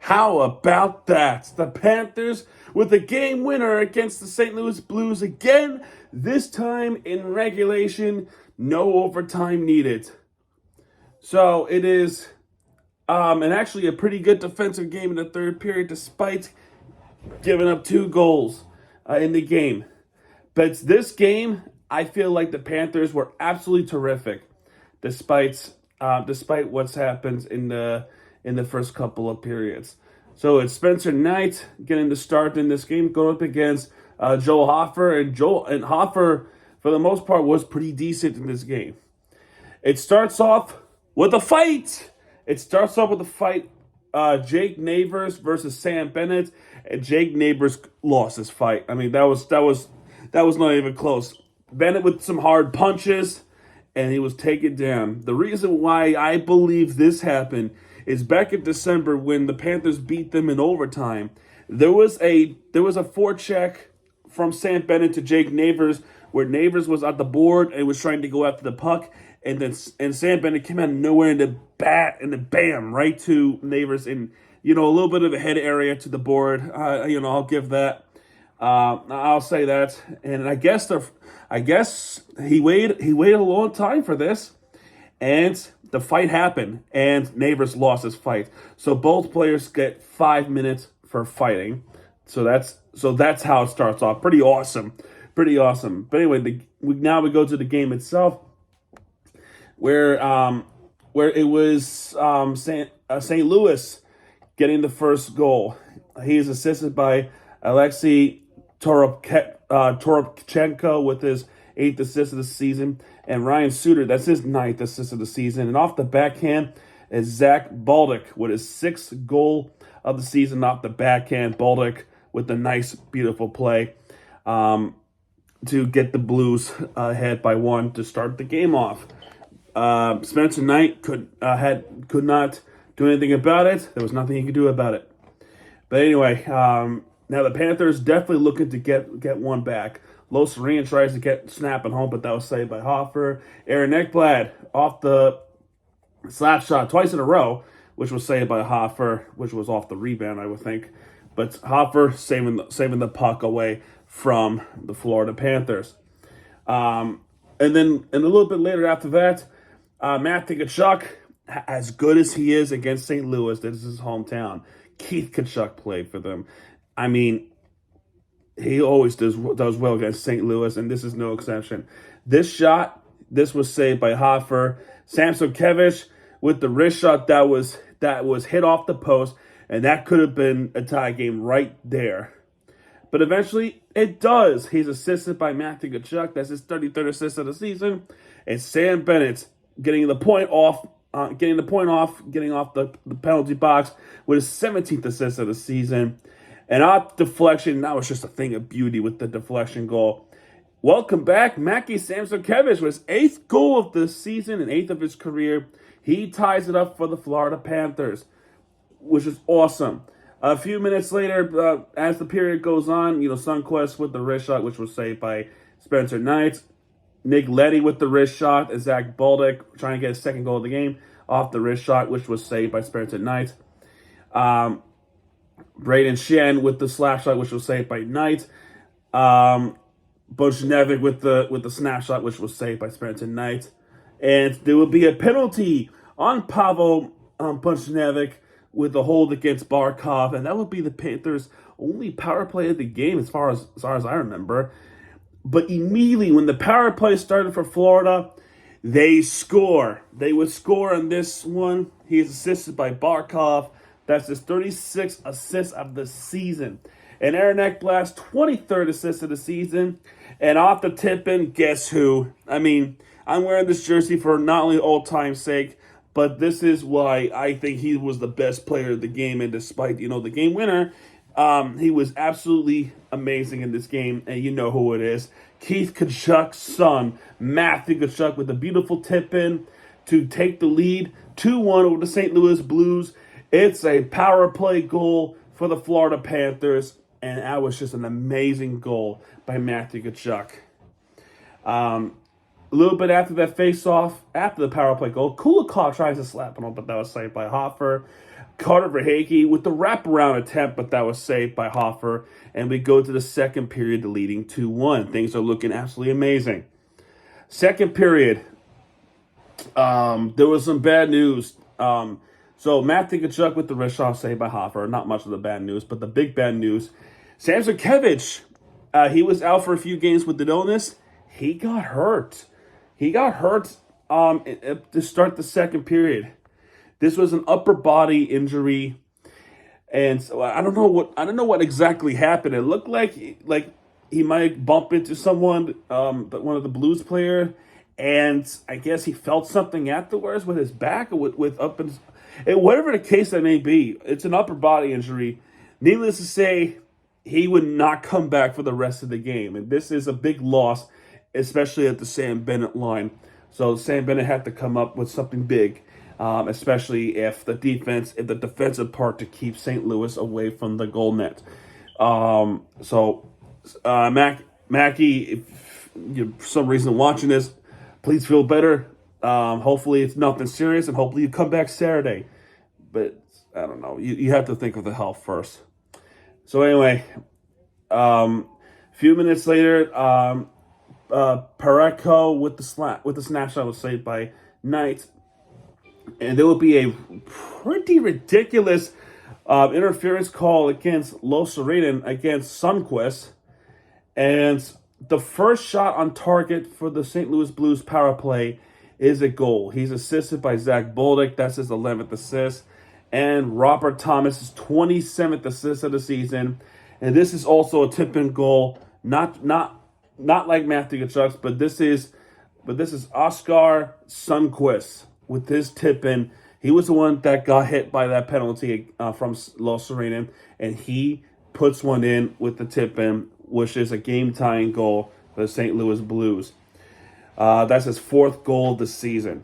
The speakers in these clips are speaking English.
How about that? The Panthers with a game winner against the St. Louis Blues again, this time in regulation, no overtime needed. So it is and actually a pretty good defensive game in the third period despite giving up 2 goals in the game. But this game, I feel like the Panthers were absolutely terrific despite what's happened in the first couple of periods. So it's Spencer Knight getting the start in this game, going up against Joel Hofer, and Hofer, for the most part, was pretty decent in this game. It starts off with a fight. Jake Neighbors versus Sam Bennett, and Jake Neighbors lost his fight. I mean, that was not even close. Bennett with some hard punches, and he was taken down. The reason why I believe this happened is back in December when the Panthers beat them in overtime. There was a forecheck from Sam Bennett to Jake Neighbors where Neighbors was at the board and was trying to go after the puck, and Sam Bennett came out of nowhere and the bam right to Neighbors, and a little bit of a head area to the board. I'll give that. I'll say that, and I guess he waited a long time for this, and the fight happened, and Neighbors lost his fight. So both players get 5 minutes for fighting. So that's how it starts off. Pretty awesome. But anyway, now we go to the game itself, where it was St. Louis getting the first goal. He is assisted by Alexei Toropchenko with his 8th assist of the season, and Ryan Suter, that's his 9th assist of the season. And off the backhand is Zach Baldick with his 6th goal of the season off the backhand. Baldick with a nice, beautiful play to get the Blues ahead by 1 to start the game off. Spencer Knight could not do anything about it. There was nothing he could do about it. But anyway, now the Panthers definitely looking to get one back. Lo Serene tries to get snapping home, but that was saved by Hofer. Aaron Ekblad off the slap shot twice in a row, which was saved by Hofer, which was off the rebound, I would think. But Hofer saving the puck away from the Florida Panthers. And then a little bit later after that, Matthew Tkachuk, as good as he is against St. Louis, this is his hometown. Keith Tkachuk played for them. I mean, he always does well against St. Louis, and this is no exception. This was saved by Hofer. Samsonkiewicz with the wrist shot that was hit off the post, and that could have been a tie game right there. But eventually, it does. He's assisted by Matthew Tkachuk. That's his 33rd assist of the season. And Sam Bennett getting off the penalty box with his 17th assist of the season. And off deflection, that was just a thing of beauty with the deflection goal. Welcome back, Mackie Samsonkiewicz with his 8th goal of the season and 8th of his career. He ties it up for the Florida Panthers, which is awesome. A few minutes later, as the period goes on, Sundqvist with the wrist shot, which was saved by Spencer Knight. Nick Leddy with the wrist shot, and Zach Baldick trying to get his 2nd goal of the game off the wrist shot, which was saved by Spencer Knight. Braden Shen with the slap shot, which was saved by Knight. Buchnevich with the snap shot, which was saved by Spencer Knight. And there will be a penalty on Pavel Buchnevich with the hold against Barkov, and that would be the Panthers' only power play of the game as far as I remember. But immediately when the power play started for Florida, they score. They would score on this one. He is assisted by Barkov. That's his 36th assist of the season. And Aaron Ekblad's 23rd assist of the season. And off the tip-in, guess who? I mean, I'm wearing this jersey for not only all-time sake, but this is why I think he was the best player of the game. And despite, the game winner, he was absolutely amazing in this game. And you know who it is. Keith Tkachuk's son, Matthew Tkachuk, with a beautiful tip-in to take the lead 2-1 over the St. Louis Blues. It's a power play goal for the Florida Panthers, and that was just an amazing goal by Matthew Tkachuk. A little bit after that face-off, after the power play goal, Kulikov tries to slap it on, but that was saved by Hofer. Carter Verhaeghe with the wraparound attempt, but that was saved by Hoffer. And we go to the second period, leading 2-1. Things are looking absolutely amazing. Second period, there was some bad news. So Matt Tkachuk with the wrist shot saved by Hoffer. Not much of the bad news, but the big bad news. Sam Zurkevich, he was out for a few games with an illness. He got hurt. To start the second period. This was an upper body injury, and so I don't know what exactly happened. It looked like he might bump into someone, one of the Blues player, and I guess he felt something afterwards with his back or with up and whatever the case that may be. It's an upper body injury. Needless to say, he would not come back for the rest of the game, and this is a big loss, especially at the Sam Bennett line. So Sam Bennett had to come up with something big. Especially if the defensive part to keep St. Louis away from the goal net. Mackie, if you're for some reason watching this, please feel better. Hopefully it's nothing serious, and hopefully you come back Saturday. But I don't know. You have to think of the health first. So anyway, a few minutes later, Parayko with the snapshot was saved by Knight. And there will be a pretty ridiculous interference call against Loserinen against Sundqvist. And the first shot on target for the St. Louis Blues power play is a goal. He's assisted by Zach Bolduc. That's his 11th assist. And Robert Thomas' 27th assist of the season. And this is also a tip-in goal. Not like Matthew Tkachuk's, but this is Oscar Sundqvist. With his tip-in, he was the one that got hit by that penalty from Loserinen, and he puts one in with the tip-in, which is a game-tying goal for the St. Louis Blues. That's his 4th goal this season.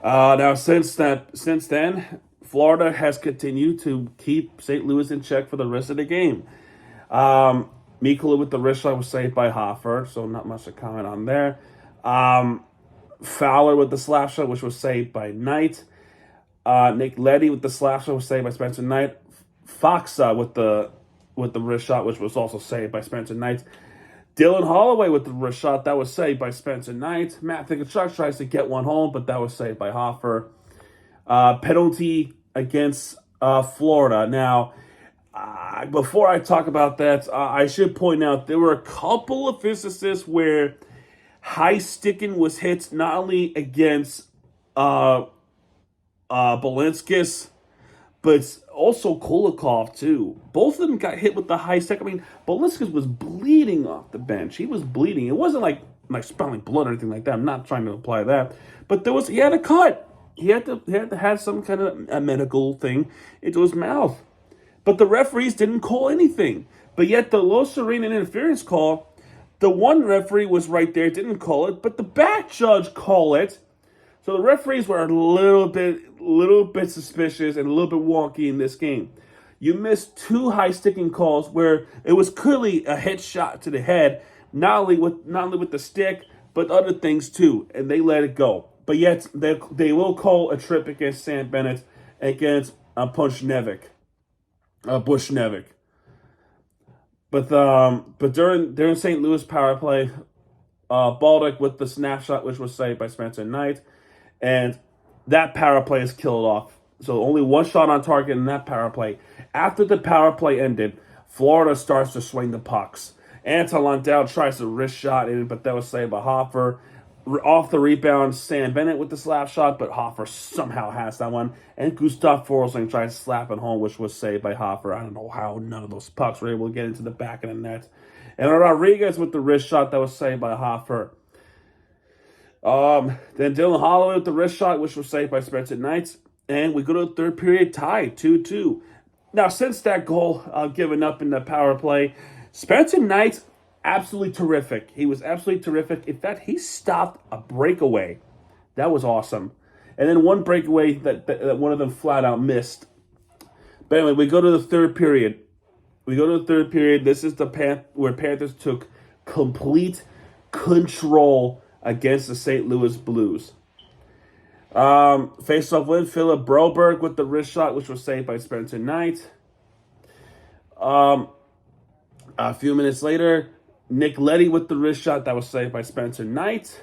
Now, since then, Florida has continued to keep St. Louis in check for the rest of the game. Mikula with the wrist shot was saved by Hoffer, so not much to comment on there. Fowler with the slap shot, which was saved by Knight. Nick Leddy with the slap shot was saved by Spencer Knight. Faksa with the wrist shot, which was also saved by Spencer Knight. Dylan Holloway with the wrist shot, that was saved by Spencer Knight. Matt Tkachuk tries to get one home, but that was saved by Hoffer. Penalty against Florida. Now, before I talk about that, I should point out there were a couple of instances where high sticking was hit not only against Balinskis, but also Kulikov too. Both of them got hit with the high stick. I mean, Balinskis was bleeding off the bench. He was bleeding. It wasn't like spelling blood or anything like that. I'm not trying to imply that. But he had a cut. He had to have some kind of a medical thing into his mouth. But the referees didn't call anything. But yet the Loserinen interference call, the one referee was right there, didn't call it, but the back judge called it. So the referees were a little bit suspicious and a little bit wonky in this game. You missed 2 high sticking calls where it was clearly a hit shot to the head, not only with the stick, but other things too, and they let it go. But yet they will call a trip against Sam Bennett, against Bushnevic. But during St. Louis power play, Baldock with the snapshot, which was saved by Spencer Knight, and that power play is killed off. So only one shot on target in that power play. After the power play ended, Florida starts to swing the pucks. Anton Lundell tries to wrist shot in, but that was saved by Hoffer. Off the rebound, Sam Bennett with the slap shot, but Hoffer somehow has that one. And Gustav Forsling tries to slap it home, which was saved by Hoffer. I don't know how none of those pucks were able to get into the back of the net. And Rodriguez with the wrist shot that was saved by Hoffer. Then Dylan Holloway with the wrist shot, which was saved by Spencer Knight. And we go to the third period tied, 2-2. Now, since that goal given up in the power play, Spencer Knight, absolutely terrific. He was absolutely terrific. In fact, he stopped a breakaway. That was awesome. And then one breakaway that one of them flat out missed. But anyway, we go to the third period. This is where Panthers took complete control against the St. Louis Blues. Face-off win, Philip Broberg with the wrist shot, which was saved by Spencer Knight. A few minutes later, Nick Leddy with the wrist shot that was saved by Spencer Knight.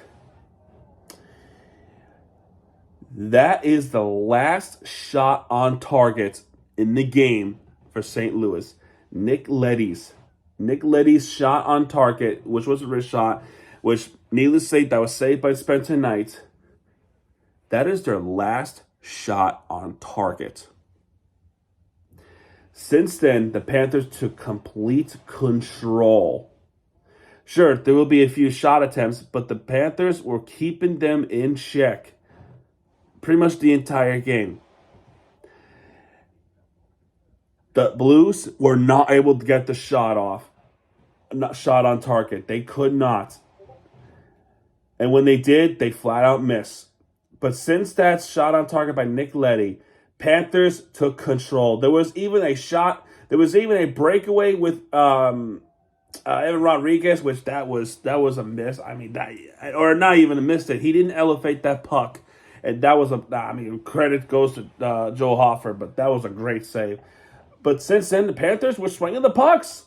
That is the last shot on target in the game for St. Louis. Nick Leddy's shot on target, which was a wrist shot, which, needless to say, that was saved by Spencer Knight. That is their last shot on target. Since then, the Panthers took complete control. Sure, there will be a few shot attempts, but the Panthers were keeping them in check pretty much the entire game. The Blues were not able to get the shot on target. They could not. And when they did, they flat out missed. But since that shot on target by Nick Leddy, Panthers took control. There was even a breakaway with Evan Rodriguez, which that was a miss. I mean, or not even a miss. He didn't elevate that puck. And that was credit goes to Joe Hoffer, but that was a great save. But since then, the Panthers were swinging the pucks.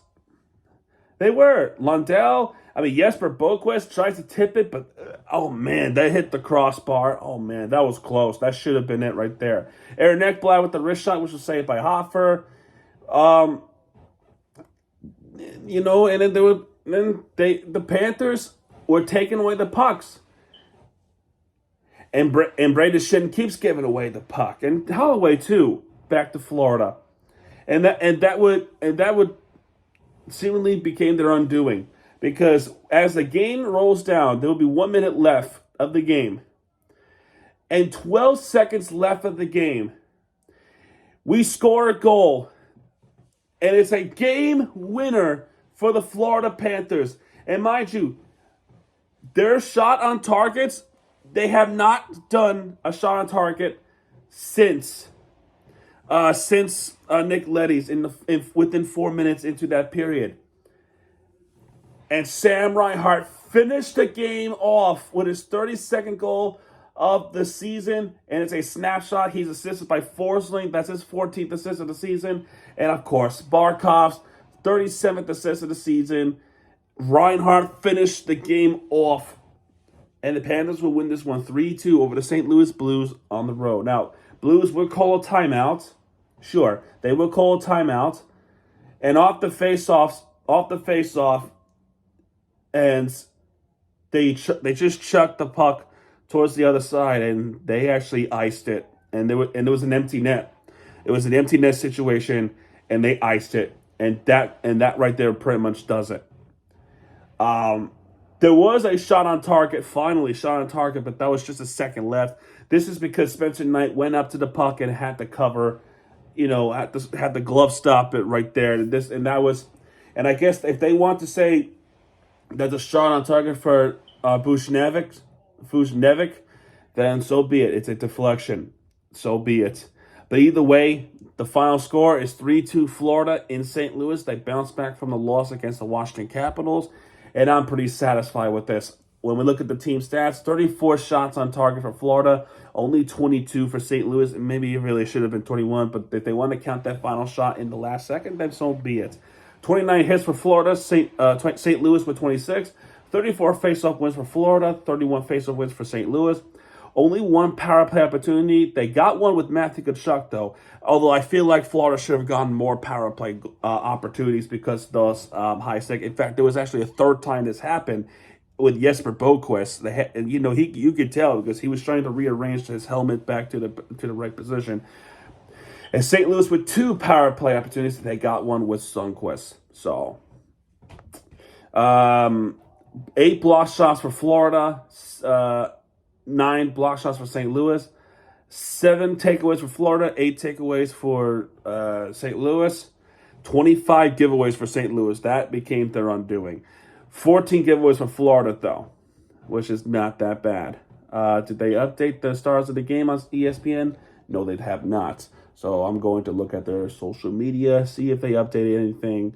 They were. Lundell, Jesper Boquist tries to tip it, but oh man, that hit the crossbar. Oh man, that was close. That should have been it right there. Aaron Ekblad with the wrist shot, which was saved by Hoffer. And then the Panthers were taking away the pucks. And Brayden Schenn keeps giving away the puck, and Holloway too, back to Florida, and that would seemingly became their undoing, because as the game rolls down, there will be 1 minute left of the game, and 12 seconds left of the game. We score a goal, and it's a game winner for the Florida Panthers. And mind you, their shot on targets. They have not done a shot on target since Nick Leddy's within 4 minutes into that period. And Sam Reinhart finished the game off with his 32nd goal of the season, and it's a snapshot. He's assisted by Forsling. That's his 14th assist of the season. And, of course, Barkov's 37th assist of the season. Reinhart finished the game off. And the Panthers will win this one 3-2 over the St. Louis Blues on the road. Now, Blues will call a timeout. Sure, they will call a timeout. And off the face-off, and they just chucked the puck towards the other side, and they actually iced it. And there was an empty net. It was an empty net situation, and they iced it. And that right there pretty much does it. There was a shot on target, but that was just a second left. This is because Spencer Knight went up to the puck and had to cover, had the glove stop it right there. And I guess if they want to say that's a shot on target for Bushnevic, then so be it. It's a deflection. So be it. But either way, the final score is 3-2 Florida in St. Louis. They bounced back from the loss against the Washington Capitals. And I'm pretty satisfied with this. When we look at the team stats, 34 shots on target for Florida, only 22 for St. Louis. And maybe it really should have been 21, but if they want to count that final shot in the last second, then so be it. 29 hits for Florida, St. Louis with 26. 34 faceoff wins for Florida, 31 faceoff wins for St. Louis. Only one power play opportunity. They got one with Matthew Tkachuk, though. Although I feel like Florida should have gotten more power play opportunities because those high stick. In fact, there was actually a third time this happened with Jesper Boquist. You could tell because he was trying to rearrange his helmet back to the right position. And St. Louis with 2 power play opportunities. They got one with Sundqvist. So, 8 block shots for Florida. 9 block shots for St. Louis, 7 takeaways for Florida, 8 takeaways for St. Louis, 25 giveaways for St. Louis. That became their undoing. 14 giveaways for Florida, though, which is not that bad. Did they update the stars of the game on ESPN? No, they have not. So I'm going to look at their social media, see if they updated anything.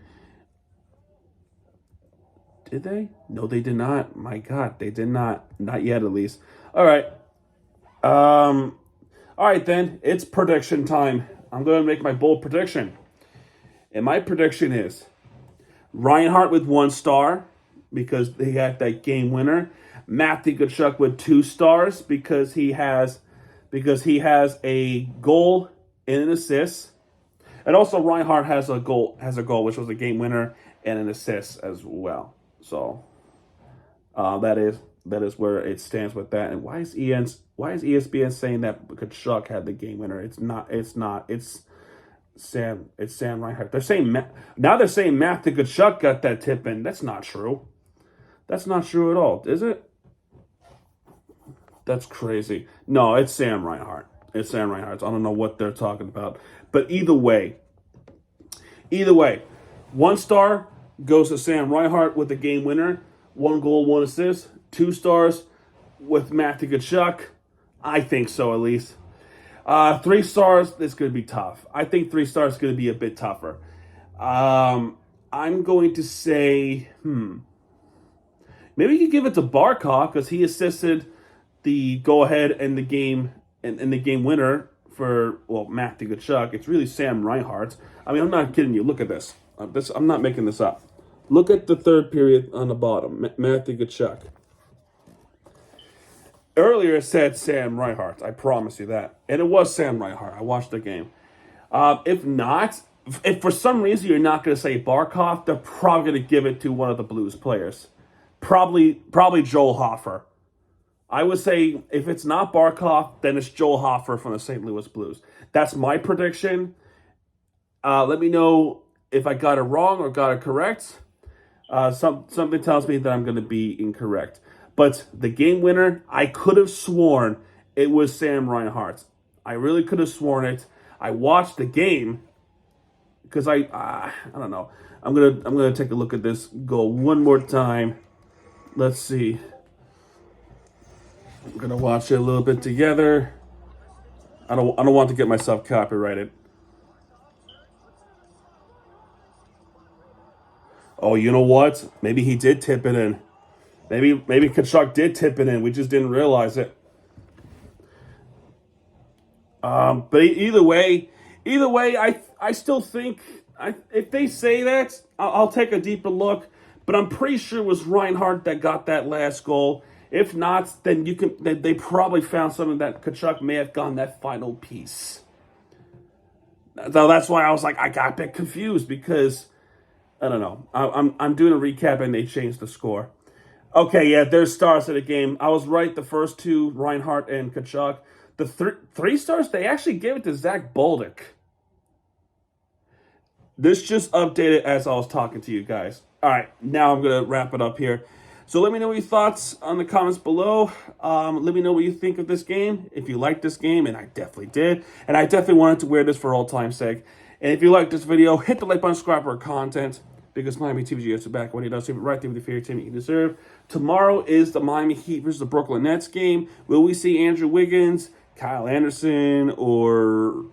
Did they? No, they did not. My God, they did not. Not yet, at least. All right. All right, then. It's prediction time. I'm going to make my bold prediction. And my prediction is Reinhardt with 1 star because he had that game winner. Matthew Tkachuk with 2 stars because he has a goal and an assist. And also Reinhardt has a goal, which was a game winner and an assist as well. So that is where it stands with that. And why is ESPN saying that Kachuk had the game winner? It's not. It's Sam Reinhart. They're saying they're saying Matthew Kachuk got that tip in. That's not true. That's not true at all, is it? That's crazy. No, it's Sam Reinhart. It's Sam Reinhart. I don't know what they're talking about. But either way, 1 star goes to Sam Reinhart with the game winner. 1 goal, 1 assist. 2 stars with Matthew Tkachuk. I think so, at least. 3 stars, it's going to be tough. I think 3 stars is going to be a bit tougher. I'm going to say, maybe you could give it to Barkov because he assisted the go-ahead and the game and the game winner for, Matthew Tkachuk. It's really Sam Reinhart. I mean, I'm not kidding you. Look at this. I'm not making this up. Look at the third period on the bottom. Matthew Tkachuk. Earlier it said Sam Reinhart. I promise you that. And it was Sam Reinhart. I watched the game. If for some reason you're not going to say Barkov, they're probably going to give it to one of the Blues players. Probably Joel Hofer. I would say if it's not Barkov, then it's Joel Hofer from the St. Louis Blues. That's my prediction. Let me know if I got it wrong or got it correct. Something tells me that I'm going to be incorrect. But the game winner, I could have sworn it was Sam Reinhart. I really could have sworn it. I watched the game because I don't know. I'm gonna take a look at this goal one more time. Let's see. I'm gonna watch it a little bit together. I don't want to get myself copyrighted. Oh, you know what? Maybe he did tip it in. Maybe Tkachuk did tip it in. We just didn't realize it. But either way, I still think if they say that, I'll take a deeper look. But I'm pretty sure it was Reinhart that got that last goal. If not, then they probably found something that Tkachuk may have gotten that final piece. So that's why I was like, I got a bit confused because I don't know. I'm doing a recap and they changed the score. Okay, yeah, there's stars of the game. I was right. The first 2, Reinhart and Tkachuk. The 3 stars, they actually gave it to Zach Baldock. This just updated as I was talking to you guys. All right, now I'm going to wrap it up here. So let me know your thoughts on the comments below. Let me know what you think of this game. If you liked this game, and I definitely did. And I definitely wanted to wear this for old time's sake. And if you like this video, hit the like button, subscribe for our content. Because Miami TVG is back when he does, right there with the favorite team you deserve. Tomorrow is the Miami Heat versus the Brooklyn Nets game. Will we see Andrew Wiggins, Kyle Anderson, or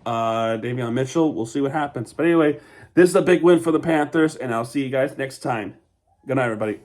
Davion Mitchell? We'll see what happens. But anyway, this is a big win for the Panthers, and I'll see you guys next time. Good night, everybody.